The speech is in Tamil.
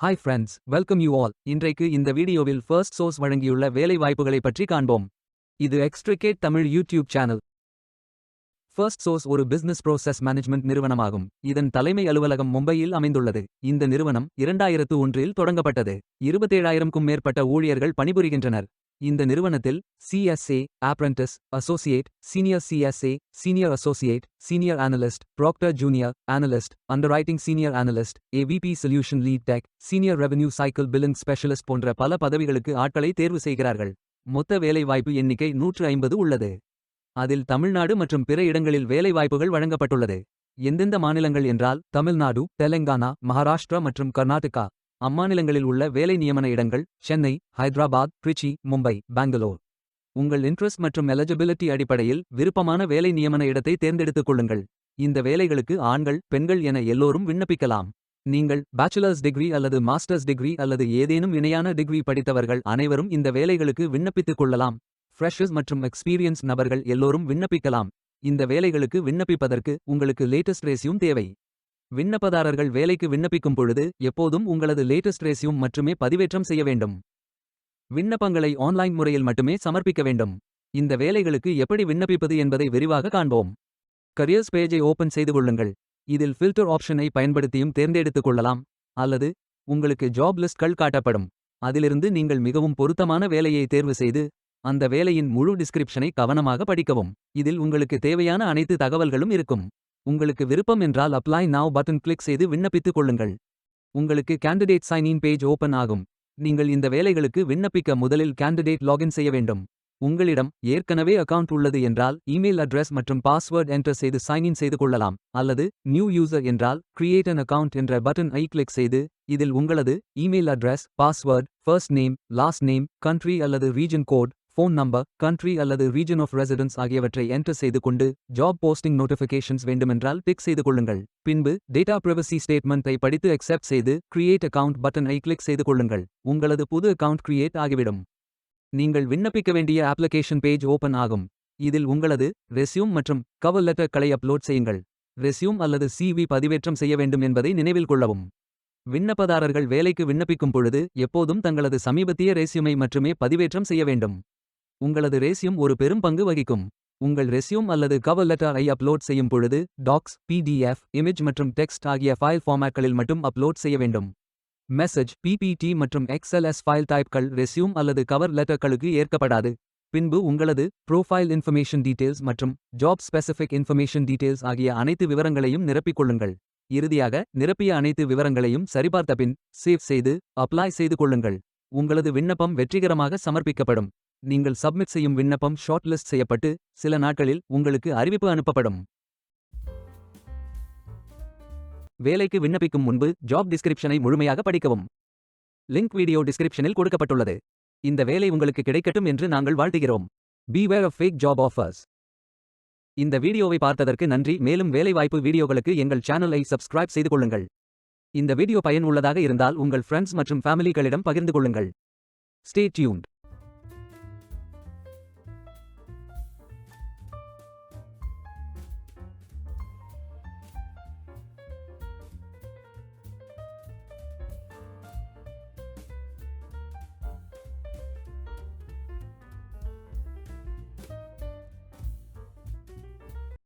Hi friends, welcome you all. இன்றைக்கு இந்த வீடியோவில் ஃபர்ஸ்ட் சோர்ஸ் வழங்கியுள்ள வேலை வாய்ப்புகளை பற்றி காண்போம். இது extricate Tamil YouTube channel. First source ஒரு பிசினஸ் ப்ரோசஸ் மேனேஜ்மெண்ட் நிறுவனமாகும். இதன் தலைமை அலுவலகம் மும்பையில் அமைந்துள்ளது. இந்த நிறுவனம் 2001இல் தொடங்கப்பட்டது. 27,000க்கும் மேற்பட்ட ஊழியர்கள் பணிபுரிகின்றனர். இந்த நிறுவனத்தில் CSA, Apprentice, Associate, Senior CSA, Senior Associate, Senior Analyst, Proctor Junior, Analyst, Underwriting Senior Analyst, AVP Solution Lead Tech, Senior Revenue Cycle Billing Specialist போன்ற பல பதவிகளுக்கு ஆட்களை தேர்வு செய்கிறார்கள். மொத்த வேலைவாய்ப்பு எண்ணிக்கை 150 உள்ளது. அதில் தமிழ்நாடு மற்றும் பிற இடங்களில் வேலைவாய்ப்புகள் வழங்கப்பட்டுள்ளது. எந்தெந்த மாநிலங்கள் என்றால் தமிழ்நாடு, தெலங்கானா, மகாராஷ்டிரா மற்றும் கர்நாடகா. அம்மாநிலங்களில் உள்ள வேலை நியமன இடங்கள் சென்னை, ஹைதராபாத், ட்ரிச்சி, மும்பை, பெங்களூர். உங்கள் இன்ட்ரெஸ்ட் மற்றும் எலிஜிபிலிட்டி அடிப்படையில் விருப்பமான வேலை நியமன இடத்தை தேர்ந்தெடுத்துக் கொள்ளுங்கள். இந்த வேலைகளுக்கு ஆண்கள், பெண்கள் என எல்லோரும் விண்ணப்பிக்கலாம். நீங்கள் பேச்சுலர்ஸ் டிகிரி அல்லது மாஸ்டர்ஸ் டிகிரி அல்லது ஏதேனும் இணையான டிகிரி படித்தவர்கள் அனைவரும் இந்த வேலைகளுக்கு விண்ணப்பித்துக் கொள்ளலாம். ஃப்ரெஷர்ஸ் மற்றும் எக்ஸ்பீரியன்ஸ் நபர்கள் எல்லோரும் விண்ணப்பிக்கலாம். இந்த வேலைகளுக்கு விண்ணப்பிப்பதற்கு உங்களுக்கு லேட்டஸ்ட் ரெஸ்யூம் தேவை. விண்ணப்பதாரர்கள் வேலைக்கு விண்ணப்பிக்கும் பொழுது எப்போதும் உங்களது லேட்டஸ்ட் ரெஸ்யூம் மட்டுமே பதிவேற்றம் செய்ய வேண்டும். விண்ணப்பங்களை ஆன்லைன் முறையில் மட்டுமே சமர்ப்பிக்க வேண்டும். இந்த வேலைகளுக்கு எப்படி விண்ணப்பிப்பது என்பதை விரிவாக காண்போம். கரியர்ஸ் பேஜை ஓபன் செய்து கொள்ளுங்கள். இதில் ஃபில்டர் ஆப்ஷனை பயன்படுத்தியும் தேர்ந்தெடுத்துக் கொள்ளலாம். அல்லது உங்களுக்கு ஜாப் லிஸ்ட்கள் காட்டப்படும். அதிலிருந்து நீங்கள் மிகவும் பொருத்தமான வேலையை தேர்வு செய்து அந்த வேலையின் முழு டிஸ்கிரிப்ஷனை கவனமாக படிக்கவும். இதில் உங்களுக்கு தேவையான அனைத்து தகவல்களும் இருக்கும். உங்களுக்கு விருப்பம் என்றால் அப்ளை நவ் பட்டன் கிளிக் செய்து விண்ணப்பித்துக் கொள்ளுங்கள். உங்களுக்கு candidate sign in page open ஆகும். நீங்கள் இந்த வேலைகளுக்கு விண்ணப்பிக்க முதலில் கேண்டிடேட் லாகின் செய்ய வேண்டும். உங்களிடம் ஏற்கனவே அக்கவுண்ட் உள்ளது என்றால் இமெயில் அட்ரஸ் மற்றும் பாஸ்வேர்ட் என்டர் செய்து சைன் இன் செய்து கொள்ளலாம். அல்லது நியூ யூசர் என்றால் கிரியேட் அன் அக்கவுண்ட் என்ற பட்டன் ஐ கிளிக் செய்து இதில் உங்களது email address, password, first name, last name, country அல்லது region code, phone number, country அல்லது ரீஜன் ஆஃப் ரெசிடென்ஸ் ஆகியவற்றை என்டர் செய்து கொண்டு ஜாப் போஸ்டிங் நோட்டிஃபிகேஷன்ஸ் வேண்டுமென்றால் டிக் செய்து கொள்ளுங்கள். பின்பு டேட்டா பிரைவசி ஸ்டேட்மெண்ட்டை படித்து அக்செப்ட் செய்து கிரியேட் அக்கவுண்ட் பட்டன் ஐ கிளிக் செய்து கொள்ளுங்கள். உங்களது புது அக்கவுண்ட் கிரியேட் ஆகிவிடும். நீங்கள் விண்ணப்பிக்க வேண்டிய அப்ளிகேஷன் பேஜ் ஓபன் ஆகும். இதில் உங்களது ரெஸ்யூம் மற்றும் கவர் லெட்டர்களை அப்லோட் செய்யுங்கள். ரெஸ்யூம் அல்லது CV பதிவேற்றம் செய்ய வேண்டும் என்பதை நினைவில் கொள்ளவும். விண்ணப்பதாரர்கள் வேலைக்கு விண்ணப்பிக்கும் பொழுது எப்போதும் தங்களது சமீபத்திய ரெஸ்யூமை மட்டுமே பதிவேற்றம் செய்ய வேண்டும். உங்களது ரெஸ்யூம் ஒரு பெரும் பங்கு வகிக்கும். உங்கள் ரெஸ்யூம் அல்லது கவர் லெட்டர் ஐ அப்லோட் செய்யும் பொழுது டாக்ஸ், PDF, இமேஜ் மற்றும் டெக்ஸ்ட் ஆகிய ஃபைல் ஃபார்மேட்களில் மட்டும் அப்லோட் செய்ய வேண்டும். மெசேஜ், PPT மற்றும் XLS ஃபைல் டைப்கள் ரெஸ்யூம் அல்லது கவர் லெட்டர்களுக்கு ஏற்கப்படாது. பின்பு உங்களது ப்ரோஃபைல் இன்ஃபர்மேஷன் டீடைல்ஸ் மற்றும் ஜாப் ஸ்பெசிஃபிக் இன்ஃபர்மேஷன் டீடைல்ஸ் ஆகிய அனைத்து விவரங்களையும் நிரப்பிக் கொள்ளுங்கள். இறுதியாக நிரப்பிய அனைத்து விவரங்களையும் சரிபார்த்த பின் சேவ் செய்து அப்ளை செய்து கொள்ளுங்கள். உங்களது விண்ணப்பம் வெற்றிகரமாக சமர்ப்பிக்கப்படும். நீங்கள் சப்மிட் செய்யும் விண்ணப்பம் ஷார்ட் லிஸ்ட் செய்யப்பட்டு சில நாட்களில் உங்களுக்கு அறிவிப்பு அனுப்பப்படும். வேலைக்கு விண்ணப்பிக்கும் முன்பு ஜாப் டிஸ்கிரிப்ஷனை முழுமையாக படிக்கவும். லிங்க் வீடியோ டிஸ்கிரிப்ஷனில் கொடுக்கப்பட்டுள்ளது. இந்த வேலை உங்களுக்கு கிடைக்கட்டும் என்று நாங்கள் வாழ்த்துகிறோம். Beware of fake job offers. இந்த வீடியோவை பார்த்ததற்கு நன்றி. மேலும் வேலைவாய்ப்பு வீடியோகளுக்கு எங்கள் சேனலை சப்ஸ்கிரைப் செய்து கொள்ளுங்கள். இந்த வீடியோ பயனுள்ளதாக இருந்தால் உங்கள் ஃப்ரெண்ட்ஸ் மற்றும் ஃபேமிலிகளிடம் பகிர்ந்து கொள்ளுங்கள். Stay tuned.